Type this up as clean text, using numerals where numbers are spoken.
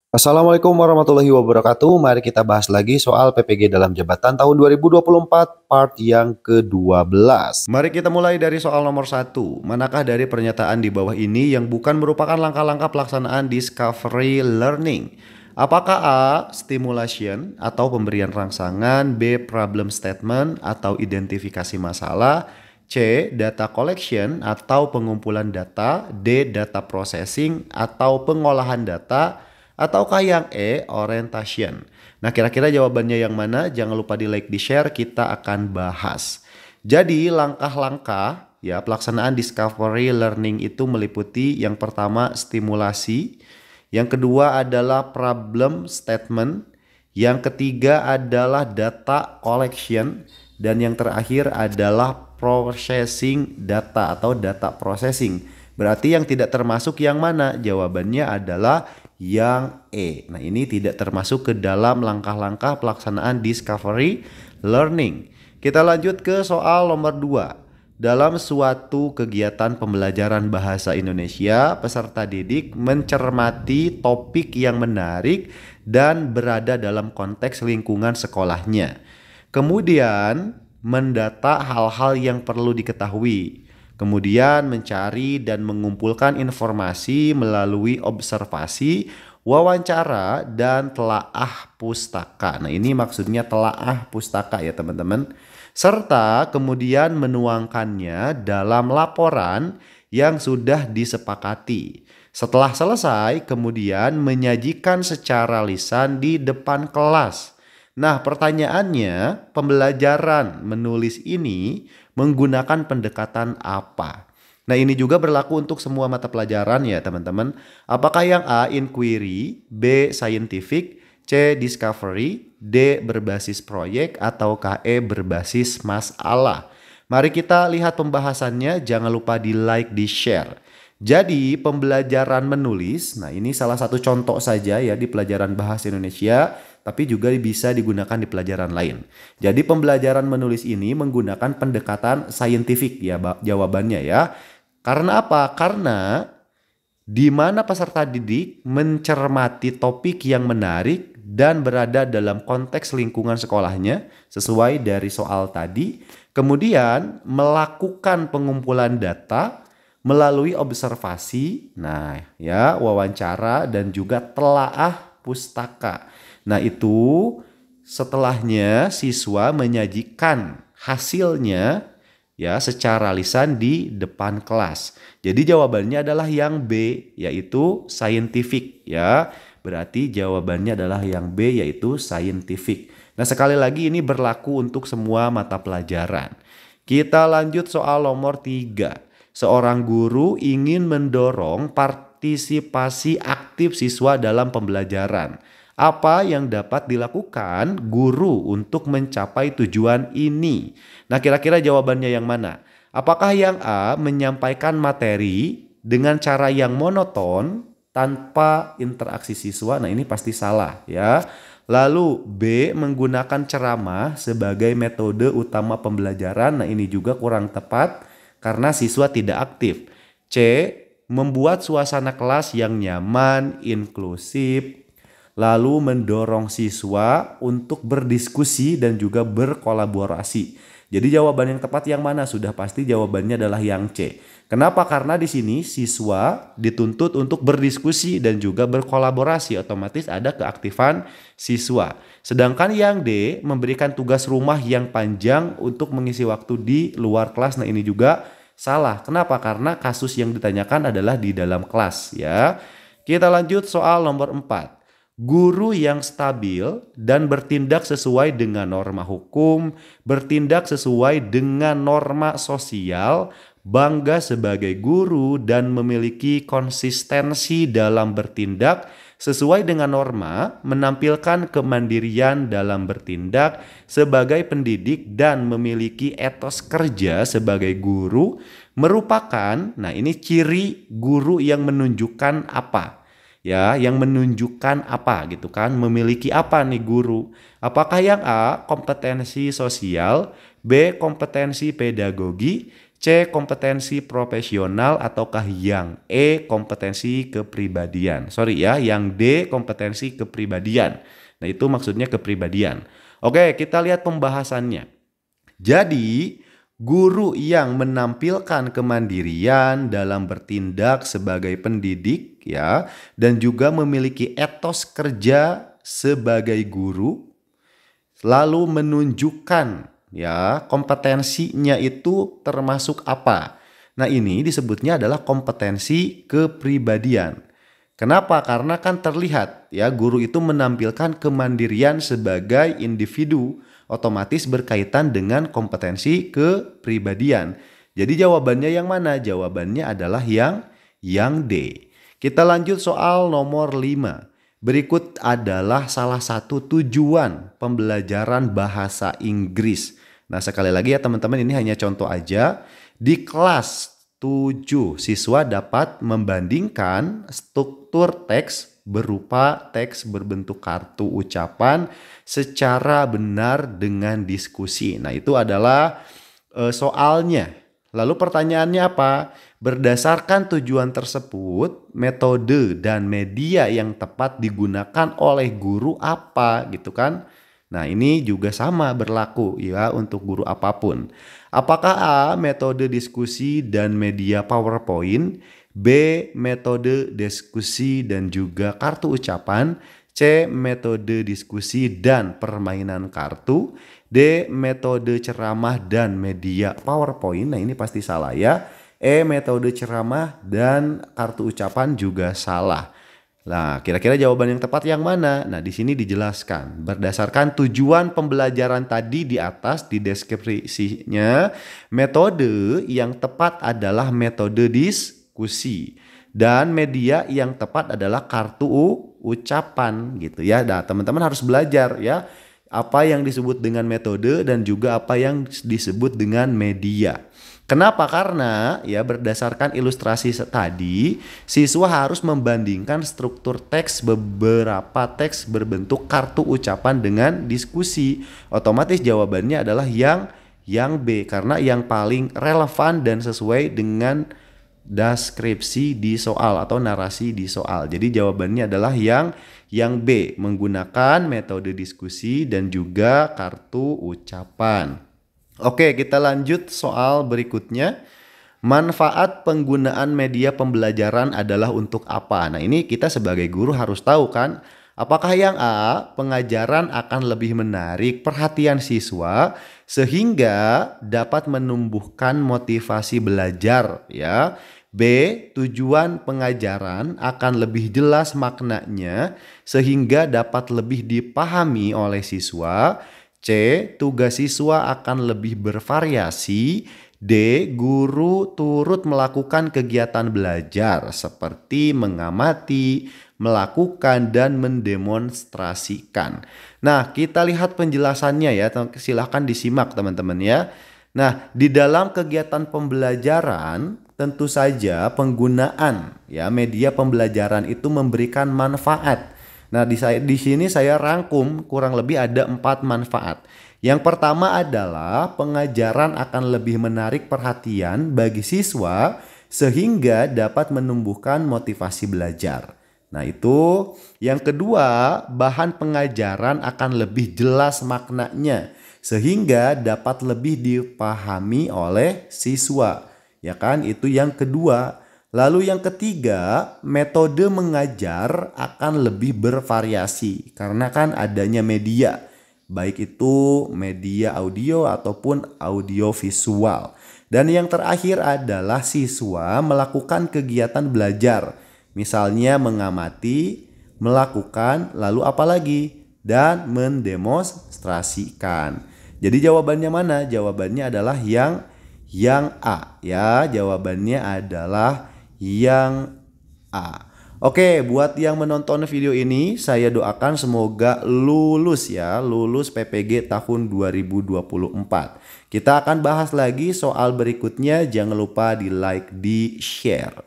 Assalamualaikum warahmatullahi wabarakatuh. Mari kita bahas lagi soal PPG dalam jabatan tahun 2024 part yang ke-12. Mari kita mulai dari soal nomor 1. Manakah dari pernyataan di bawah ini yang bukan merupakan langkah-langkah pelaksanaan discovery learning? Apakah A. Stimulation atau pemberian rangsangan, B. Problem statement atau identifikasi masalah, C. Data collection atau pengumpulan data, D. Data processing atau pengolahan data, ataukah yang E, orientation? Nah, kira-kira jawabannya yang mana? Jangan lupa di like, di share, kita akan bahas. Jadi, langkah-langkah ya pelaksanaan discovery learning itu meliputi yang pertama stimulasi, yang kedua adalah problem statement, yang ketiga adalah data collection, dan yang terakhir adalah processing data atau data processing. Berarti yang tidak termasuk yang mana? Jawabannya adalah yang E. Nah, ini tidak termasuk ke dalam langkah-langkah pelaksanaan discovery learning. Kita lanjut ke soal nomor 2. Dalam suatu kegiatan pembelajaran bahasa Indonesia, peserta didik mencermati topik yang menarik dan berada dalam konteks lingkungan sekolahnya. Kemudian, mendata hal-hal yang perlu diketahui. Kemudian mencari dan mengumpulkan informasi melalui observasi, wawancara, dan telaah pustaka. Nah, ini maksudnya telaah pustaka ya teman-teman. Serta kemudian menuangkannya dalam laporan yang sudah disepakati. Setelah selesai, kemudian menyajikan secara lisan di depan kelas. Nah, pertanyaannya, pembelajaran menulis ini menggunakan pendekatan apa? Nah, ini juga berlaku untuk semua mata pelajaran ya, teman-teman. Apakah yang A, inquiry, B, scientific, C, discovery, D, berbasis proyek, atau E, berbasis masalah? Mari kita lihat pembahasannya, jangan lupa di like, di share. Jadi, pembelajaran menulis, nah ini salah satu contoh saja ya di pelajaran bahasa Indonesia, tapi juga bisa digunakan di pelajaran lain. Jadi pembelajaran menulis ini menggunakan pendekatan saintifik ya jawabannya ya. Karena apa? Karena di mana peserta didik mencermati topik yang menarik dan berada dalam konteks lingkungan sekolahnya sesuai dari soal tadi, kemudian melakukan pengumpulan data melalui observasi, nah ya wawancara dan juga telaah pustaka. Nah, itu setelahnya siswa menyajikan hasilnya ya secara lisan di depan kelas. Jadi jawabannya adalah yang B, yaitu scientific ya. Berarti jawabannya adalah yang B, yaitu scientific. Nah, sekali lagi ini berlaku untuk semua mata pelajaran. Kita lanjut soal nomor 3. Seorang guru ingin mendorong partisipasi aktif siswa dalam pembelajaran. Apa yang dapat dilakukan guru untuk mencapai tujuan ini? Nah, kira-kira jawabannya yang mana? Apakah yang A, menyampaikan materi dengan cara yang monoton tanpa interaksi siswa? Nah, ini pasti salah ya. Lalu B, menggunakan ceramah sebagai metode utama pembelajaran. Nah, ini juga kurang tepat karena siswa tidak aktif. C, membuat suasana kelas yang nyaman, inklusif, lalu mendorong siswa untuk berdiskusi dan juga berkolaborasi. Jadi jawaban yang tepat yang mana? Sudah pasti jawabannya adalah yang C. Kenapa? Karena di sini siswa dituntut untuk berdiskusi dan juga berkolaborasi, otomatis ada keaktifan siswa. Sedangkan yang D, memberikan tugas rumah yang panjang untuk mengisi waktu di luar kelas. Nah, ini juga salah. Kenapa? Karena kasus yang ditanyakan adalah di dalam kelas ya. Kita lanjut soal nomor 4. Guru yang stabil dan bertindak sesuai dengan norma hukum, bertindak sesuai dengan norma sosial, bangga sebagai guru dan memiliki konsistensi dalam bertindak sesuai dengan norma, menampilkan kemandirian dalam bertindak sebagai pendidik dan memiliki etos kerja sebagai guru merupakan, nah ini ciri guru yang menunjukkan apa? Ya, yang menunjukkan apa gitu kan, memiliki apa nih guru? Apakah yang A, kompetensi sosial, B, kompetensi pedagogi, C. Kompetensi profesional ataukah yang E. Kompetensi kepribadian? Sorry ya, yang D. Kompetensi kepribadian. Nah itu maksudnya kepribadian. Oke, kita lihat pembahasannya. Jadi guru yang menampilkan kemandirian dalam bertindak sebagai pendidik ya, dan juga memiliki etos kerja sebagai guru, lalu menunjukkan ya kompetensinya itu termasuk apa. Nah ini disebutnya adalah kompetensi kepribadian. Kenapa? Karena kan terlihat ya guru itu menampilkan kemandirian sebagai individu, otomatis berkaitan dengan kompetensi kepribadian. Jadi jawabannya yang mana? Jawabannya adalah yang D. Kita lanjut soal nomor 5. Berikut adalah salah satu tujuan pembelajaran bahasa Inggris. Nah sekali lagi ya teman-teman, ini hanya contoh aja. Di kelas 7 siswa dapat membandingkan struktur teks berupa teks berbentuk kartu ucapan secara benar dengan diskusi. Nah itu adalah soalnya. Lalu pertanyaannya apa? Berdasarkan tujuan tersebut, metode dan media yang tepat digunakan oleh guru apa gitu kan? Nah ini juga sama berlaku ya untuk guru apapun. Apakah A. Metode diskusi dan media PowerPoint, B. Metode diskusi dan juga kartu ucapan, C. Metode diskusi dan permainan kartu, D. Metode ceramah dan media PowerPoint. Nah ini pasti salah ya. E. Metode ceramah dan kartu ucapan juga salah. Nah, kira-kira jawaban yang tepat yang mana? Nah, di sini dijelaskan berdasarkan tujuan pembelajaran tadi di atas di deskripsinya, metode yang tepat adalah metode diskusi dan media yang tepat adalah kartu ucapan gitu ya. Nah, teman-teman harus belajar ya apa yang disebut dengan metode dan juga apa yang disebut dengan media. Kenapa? Karena ya berdasarkan ilustrasi tadi, siswa harus membandingkan struktur teks beberapa teks berbentuk kartu ucapan dengan diskusi. Otomatis jawabannya adalah yang B karena yang paling relevan dan sesuai dengan deskripsi di soal atau narasi di soal. Jadi jawabannya adalah yang B, menggunakan metode diskusi dan juga kartu ucapan. Oke, kita lanjut soal berikutnya. Manfaat penggunaan media pembelajaran adalah untuk apa? Nah, ini kita sebagai guru harus tahu kan. Apakah yang A, pengajaran akan lebih menarik perhatian siswa sehingga dapat menumbuhkan motivasi belajar ya. B, tujuan pengajaran akan lebih jelas maknanya sehingga dapat lebih dipahami oleh siswa. C. Tugas siswa akan lebih bervariasi. D. Guru turut melakukan kegiatan belajar seperti mengamati, melakukan, dan mendemonstrasikan. Nah, kita lihat penjelasannya ya. Silahkan disimak teman-teman ya. Nah, di dalam kegiatan pembelajaran tentu saja penggunaan ya media pembelajaran itu memberikan manfaat. Nah, di sini saya rangkum kurang lebih ada 4 manfaat. Yang pertama adalah pengajaran akan lebih menarik perhatian bagi siswa sehingga dapat menumbuhkan motivasi belajar. Nah, itu. Yang kedua, bahan pengajaran akan lebih jelas maknanya sehingga dapat lebih dipahami oleh siswa. Ya kan? Itu yang kedua. Lalu yang ketiga, metode mengajar akan lebih bervariasi karena kan adanya media, baik itu media audio ataupun audio visual. Dan yang terakhir adalah siswa melakukan kegiatan belajar, misalnya mengamati, melakukan, lalu apa lagi? Dan mendemonstrasikan. Jadi jawabannya mana? Jawabannya adalah yang A ya. Jawabannya adalah yang A. Oke, buat yang menonton video ini saya doakan semoga lulus ya, lulus PPG tahun 2024. Kita akan bahas lagi soal berikutnya, jangan lupa di like, di share.